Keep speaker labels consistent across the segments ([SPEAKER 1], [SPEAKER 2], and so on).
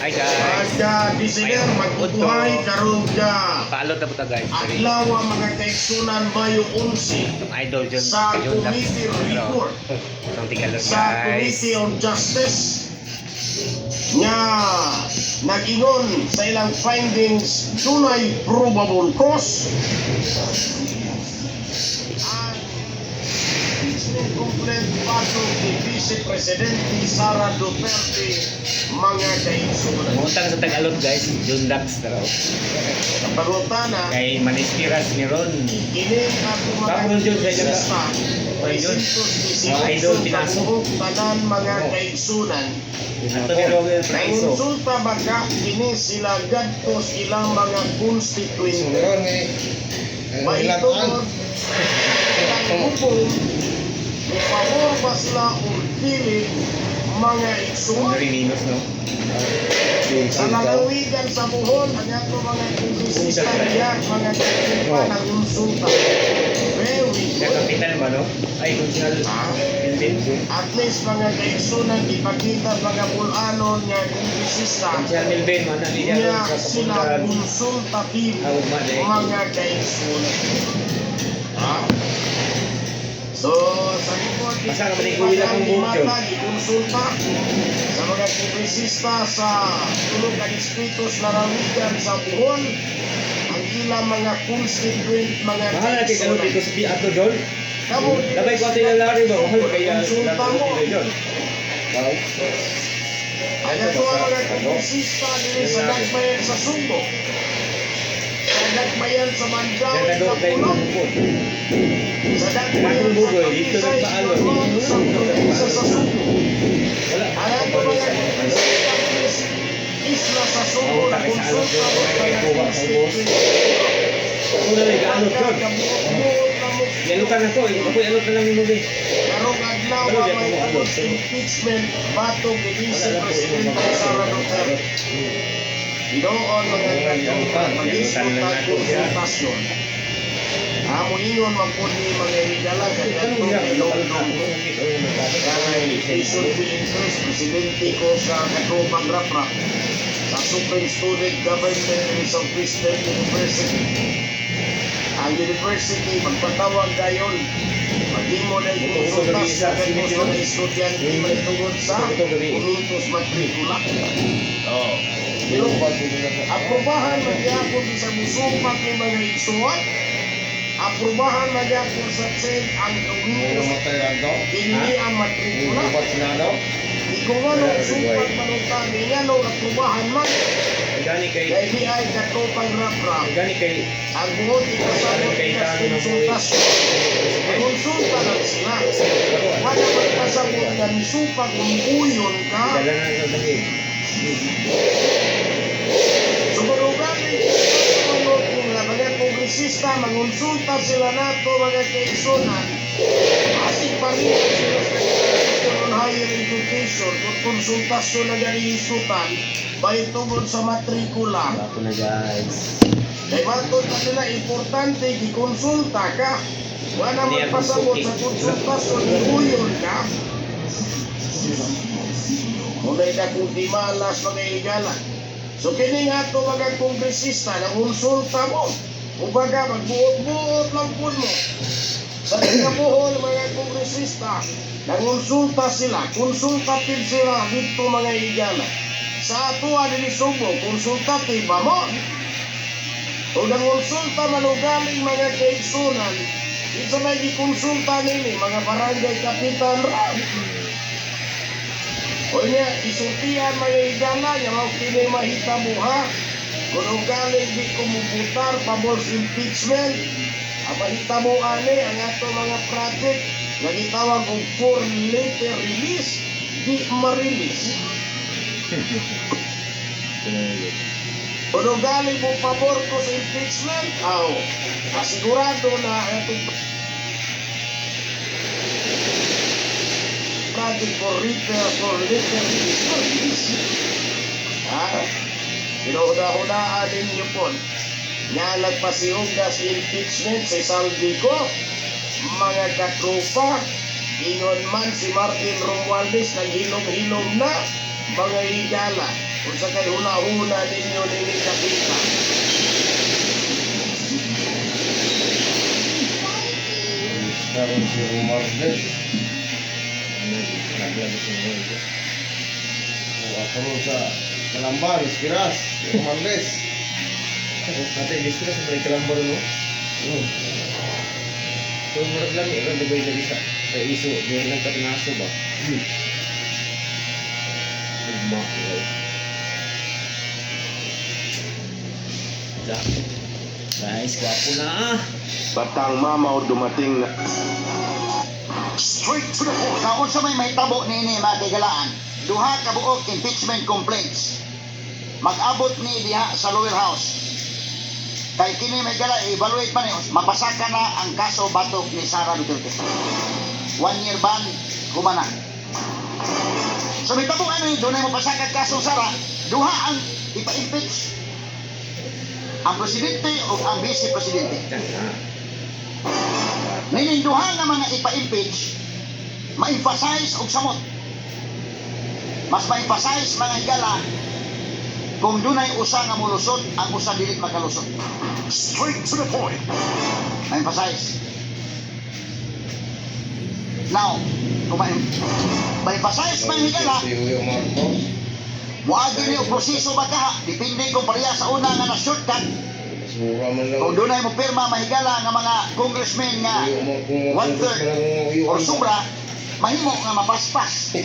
[SPEAKER 1] Hi guys.
[SPEAKER 2] Pagka-designer, magbubuhay karong ka.
[SPEAKER 1] Paalot na po ta guys.
[SPEAKER 2] Adlaw ang mga kaigsunan Mayo 11
[SPEAKER 1] Itong idol John.
[SPEAKER 2] sa Committee Report
[SPEAKER 1] Itong tigalot
[SPEAKER 2] sa
[SPEAKER 1] guys.
[SPEAKER 2] Committee on Justice nga nagingon sa ilang findings dunay probable cause ang impeachment complaint patong ni Vice Presidente Sara Duterte mga kaigsunan.
[SPEAKER 1] Mungutang sa tagalot guys. John Dax na raw.
[SPEAKER 2] Pangutana,
[SPEAKER 1] Kay Manispiras ni Ron.
[SPEAKER 2] ining ako mga
[SPEAKER 1] Tapos yun, kaya ka-
[SPEAKER 2] kaigsunan,
[SPEAKER 1] Ayun. Mga idol, pinasok.
[SPEAKER 2] tanan mga kaigsunan.
[SPEAKER 1] Ito ni Robert Praiso.
[SPEAKER 2] Nangonsulta baga kini sila gadtos ilang mga constituent. Mahitungod ang hukong ipabor ba sila o dili mga igsunan.
[SPEAKER 1] Marinos no.
[SPEAKER 2] Sa lalawigan sa buhon, ang ato mga kongresista niya, mga kaigsunan ng konsulta. Very
[SPEAKER 1] Yung
[SPEAKER 2] good.
[SPEAKER 1] kapitan ba no? Ay, konsyal. Milvin.
[SPEAKER 2] At least mga kaigsunan, ipakita mga pulanon nga kongresista
[SPEAKER 1] Konsyal Milvin. Mana niya
[SPEAKER 2] niya
[SPEAKER 1] sa
[SPEAKER 2] sila
[SPEAKER 1] papunta.
[SPEAKER 2] konsultative mga kaigsunan. So, sa report,
[SPEAKER 1] Basta ka maniguwi lang ang buhok yun.
[SPEAKER 2] konsulta sa mga kongresista sa tulong ka distritos larawigan sa buhon, ang ilang mga constituent mga
[SPEAKER 1] Mahal na kay Kalot ito sa ato John.
[SPEAKER 2] Kamu,
[SPEAKER 1] Labay ko ating lalari ba? Mahal ba kaya
[SPEAKER 2] konsulta mo.
[SPEAKER 1] John? Wow.
[SPEAKER 2] Kaya po ang mga kongresista dili sa Dagmayan sa Subo, sa Dagmayan sa Mandaw,
[SPEAKER 1] Ganda
[SPEAKER 2] sa
[SPEAKER 1] doon kayo
[SPEAKER 2] Puno,
[SPEAKER 1] mabukod.
[SPEAKER 2] sa Dagmayan sa
[SPEAKER 1] Bugoy, dito
[SPEAKER 2] Talisay,
[SPEAKER 1] nagpaalo.
[SPEAKER 2] sa probinsya sa Subo.
[SPEAKER 1] Wala.
[SPEAKER 2] Kaya po mga kongresista dili sa isla sa Subo na konsulta mo sa mga constituent.
[SPEAKER 1] Ako na rin kaanot John.
[SPEAKER 2] Kabuot na mo.
[SPEAKER 1] Yalutan na to. Ako yalutan lang yung movie.
[SPEAKER 2] Karong adlaw
[SPEAKER 1] Ano, di ako
[SPEAKER 2] may
[SPEAKER 1] mo
[SPEAKER 2] tungod impeachment bato ni Vice Presidente Sara Duterte. Doon mga mag-isutang konsultasyon. Amo ingon magpuni mga higala kaya itong ilong-ilong ko. Kaya they should be interest Presidente ko sa katupang rap-rap sa Supreme Student Government Rizal Christian University. Ang university magpatawag gayon. Maghimo na konsultas sa kantos mga estudyante may tungod sa kumintos matrikula. Aprobahan magyapon sa musumpak ng mga igsuon. Aprobahan magyapon sa CHED ang kumintos hindi ang matrikula. Di ko nga nung sumpak manutan, di nga nung aprobahan man.
[SPEAKER 1] Gani kay
[SPEAKER 2] Dahil di ay katupang rap-rap.
[SPEAKER 1] Gani kay
[SPEAKER 2] Ang buhot ikasabot sa konsultasyon. Konsulta lang sila. Wala magpasabot nga ni supag kung uyon ka.
[SPEAKER 1] dala na sa dahil.
[SPEAKER 2] So kung galing kung mga kongresista, mangonsulta sila nato mga kaigsunan. Asig pa rin sila sa Commission on Higher Education kung konsultasyon na ganisutan bay tungod sa matrikula.
[SPEAKER 1] Ako na guys.
[SPEAKER 2] Kaya matod na nila, importante, gikonsulta ka. Wala magpasabot sa konsultasyon, iuyon ka. Munay na kung di malas mga higala. So kini nga ito mga kongresista, nangonsulta mo. Ubaga, magbuot-buot lang po mo. Sa kinabuhol mga kongresista, nangonsulta sila, konsultative sila dito mga higala. Sa ato ni Subo, konsultative ba mo? O nangonsulta manugaling mga kaigsunan, isa may gikonsulta nini, mga barangay kapitan ra. O niya, isultihan mga igala, yung mga kinay mahita mo ha. Kung galing di kumubutar, pabor sa impeachment, ang mahita mo ani, ang ato mga project, nagitawag kong 4-letter release, di ma-release. Kung galing mo pabor ko sa impeachment, asigurado na itong project for letter release. Pinuhuna-hunaan ninyo po nga nagpasiugas impeachment sa Saldico, mga katropa, ingon man si Martin Romualdez naghilom-hilom na mga higala. Kung sa kay huna-huna ninyo nini nakita.
[SPEAKER 3] Karon si Romardes.
[SPEAKER 1] Naglabas yung mga.
[SPEAKER 3] Karon sa Kalamban, Espiras, Romardes.
[SPEAKER 1] Ate, gusto na sa mga kalambar mo? So, marag lang, nagay lagi sa iso. Diyan lang katinaso ba? Ugma, guys, gwapo na ah.
[SPEAKER 2] Batang mamaw dumating na. Straight to the point. Naon sa may mahitabo nini mga kagalaan, duha ka buok impeachment complaints. Mag-abot ni diha sa lower house. Kay kini may gala evaluate pa niyo, mapasaka na ang kaso batok ni Sara Duterte. 1 year ban humana. So may tabo ano doon ay mapasaka kaso Sara, duha ang ipa-impeach. Ang presidente o ang vice presidente.
[SPEAKER 1] Yan na.
[SPEAKER 2] Nining duha nga mga ipa-impeach, ma-emphasize og samot. Mas ma-emphasize mga higala kung dunay usa nga mulusot, ang usa dili makalusot. Straight to the point. Ma-emphasize. Now, kung ma-emphasize mga higala,
[SPEAKER 3] Si Uyo Marcos.
[SPEAKER 2] muagi ni og proseso ba ka? Depende kung pareha sa una nga na-shortcut.
[SPEAKER 3] Mas mura man lang.
[SPEAKER 2] Kung dunay mo pirma mahigala nga mga congressmen nga
[SPEAKER 3] Uyo mo kung
[SPEAKER 2] 1/3 or sobra, mahimo nga mapaspas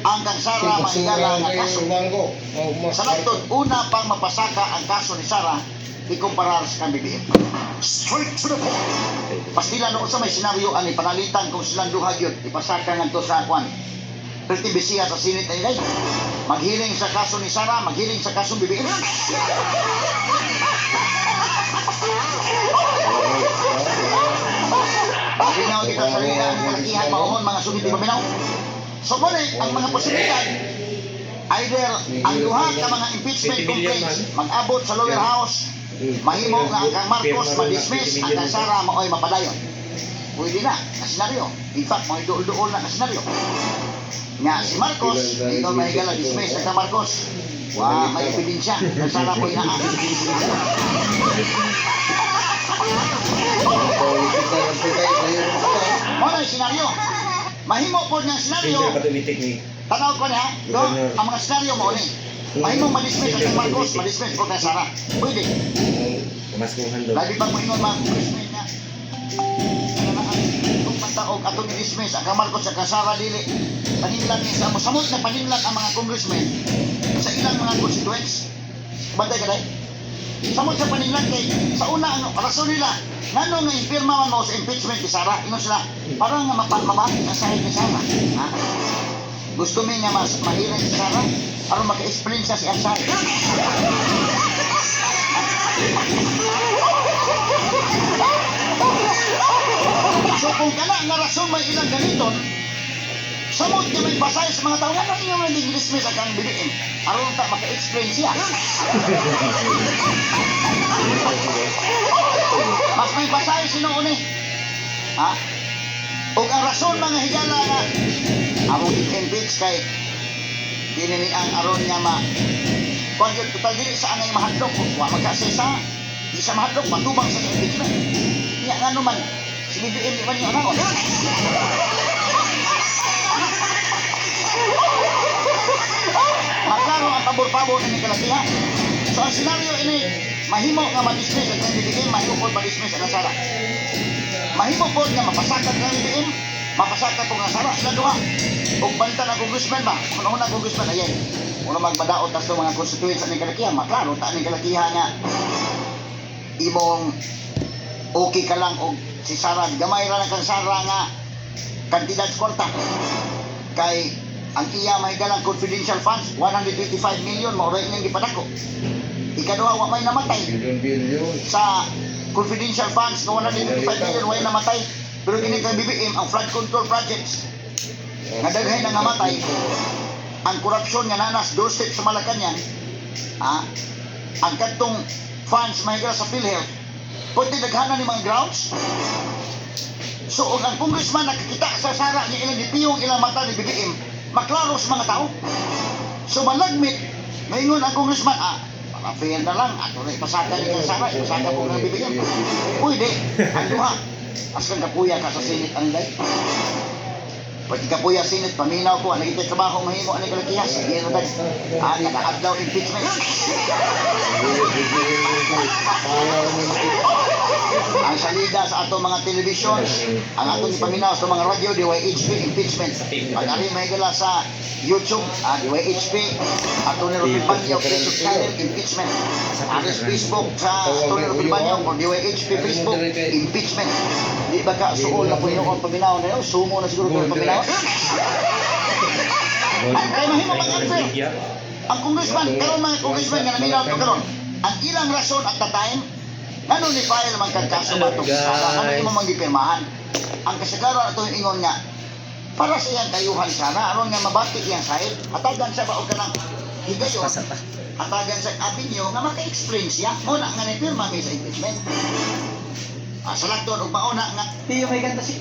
[SPEAKER 2] ang kang Sara mahigala nga kaso.
[SPEAKER 3] bangko.
[SPEAKER 2] Sa laktod, una pang mapasaka ang kaso ni Sara ikumparar sa kang BBM. Straight to the point. Pastila noon sa may senaryo ang ipanalitan kung silang duha gyud ipasaka ngadto sa kwan. Perti bisiya sa Senate ay guys. Maghiling sa kaso ni Sara, maghiling sa kaso BBM. Paginaw kita sa liga ang kalakihan maumon mga sugid di paminaw. So muli, ang mga posibilidad either ang duha ka mga impeachment complaints mag-abot sa lower house, mahimo nga ang kang Marcos ma-dismiss, ang kang Sara maoy mapadayon. Pwede na, na senaryo. In fact, mga dool-dool na senaryo. Nga si Marcos, ikaw mahigala dismiss ang kang Marcos. Wa, may ebidensya. Ang Sara po inaan. Mo na yung senaryo. Mahimo po niyang senaryo.
[SPEAKER 1] Siyempre patumitik ni.
[SPEAKER 2] Tanaw ko niya, do, ang mga senaryo mo ni. Mahimo ma-dismiss ang kang Marcos, ma-dismiss po kang Sara. Pwede.
[SPEAKER 1] Mas kung handog.
[SPEAKER 2] Labi pag mo ingon mga congressman niya. Kung pataog ato ni-dismiss ang kang Marcos at kang Sara dili. Paninlan ni sa samot na paninlan ang mga congressmen sa ilang mga constituents. Bantay ka dahil. Samot sa paninlan kay sa una ang rason nila ngano nga impirma man mo sa impeachment ni Sara, ingon sila parang nga mapamati ang sahig ni Sara. Ha? Gusto mi nga mas mahilig si Sara aron maka-explain siya si Sara. So kung kana nga rason may ilang ganiton, samot nga may pasay sa mga tao nga nang inyo naging dismiss ang BBM aron ta maka-explain siya. Mas may pasay sino ni? Ha? Ug ang rason mga higala nga among impeach kay dinini ang aron niya ma kung yun, total dili sa anay mahadlok kung wa magkasisa di sa mahadlok matubang sa impeachment niya nga naman si BBM di man yung anaon. Maklaro ang pabor-pabor ni kalakihan. So ang senaryo ini mahimo nga ma-dismiss ang BBM, mahimo po ma-dismiss ang Sara. Mahimo po nga mapasaka ang BBM, mapasaka po nga Sara sila duha. Ug banta na congressman ba? Kung una congressman ayan. Wala magbadaot tas mga constituents sa kalakihan, maklaro ta ni kalakihan nga imong okay ka lang og si Sara gamay ra lang kang Sara nga kandidat kwarta kay ang iya may galang confidential funds 125 million mao ra inyong gipadako. Ikaduha wa may namatay
[SPEAKER 3] Bilyon.
[SPEAKER 2] sa confidential funds nga 125 million way namatay pero kini kay BBM ang flood control projects nga daghay na namatay ang korupsyon nga nanas doorstep sa Malacañang ang katong funds mahigala sa PhilHealth pwede daghanan ni mga grounds. So og ang congressman nakikita sa Sara ni ilang gipiyong ilang mata ni BBM maklaro sa mga tao. So malagmit Ngayon ang congressman, fair na lang, ato na ipasaka niya sa sana, ipasaka po ng bibigyan. Pwede, ang duha. Askan kapuya ka sa Senate ang day. Pati kapuya Senate, paminaw ko, nagitay trabaho mahimo, ano kalakihas, sige na day. Naka-adlaw impeachment. Ang salida sa ato mga television, ang atong ipaminaw sa mga radio, DYHP impeachment. Pag-ari may gala sa YouTube, DYHP, ato ni Rupil Banyo, Facebook channel, impeachment. Ang Facebook sa ato ni Rupil Banyo, o DYHP Facebook, impeachment. Di ba ka suol na po yung paminaw na yun? Sumo na siguro ito yung paminaw. Ay, mahimo mag-answer. Ang congressman, karon mga congressman nga naminaw ito karon, ang ilang rason at the time, nano-file naman kang kaso ba itong sana, ano yung mga gipirmahan. Ang kasagaran ito yung ingon nga, para sa iyang kayuhan sana, aron nga mabati iyang sahid, hatagan sa baog ka ng higayon, hatagan sa abinyo, nga maka-explain siya, muna nga nipirma may sa impeachment. Sa lakton, ug mauna nga, piyo may ganda siya.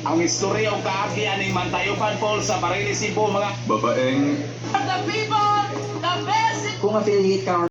[SPEAKER 4] Ang istorya o kaagian ni Mantayupan Paul sa Barili Cebu mga
[SPEAKER 5] babaeng
[SPEAKER 6] The people, the best
[SPEAKER 7] Kung affiliate ka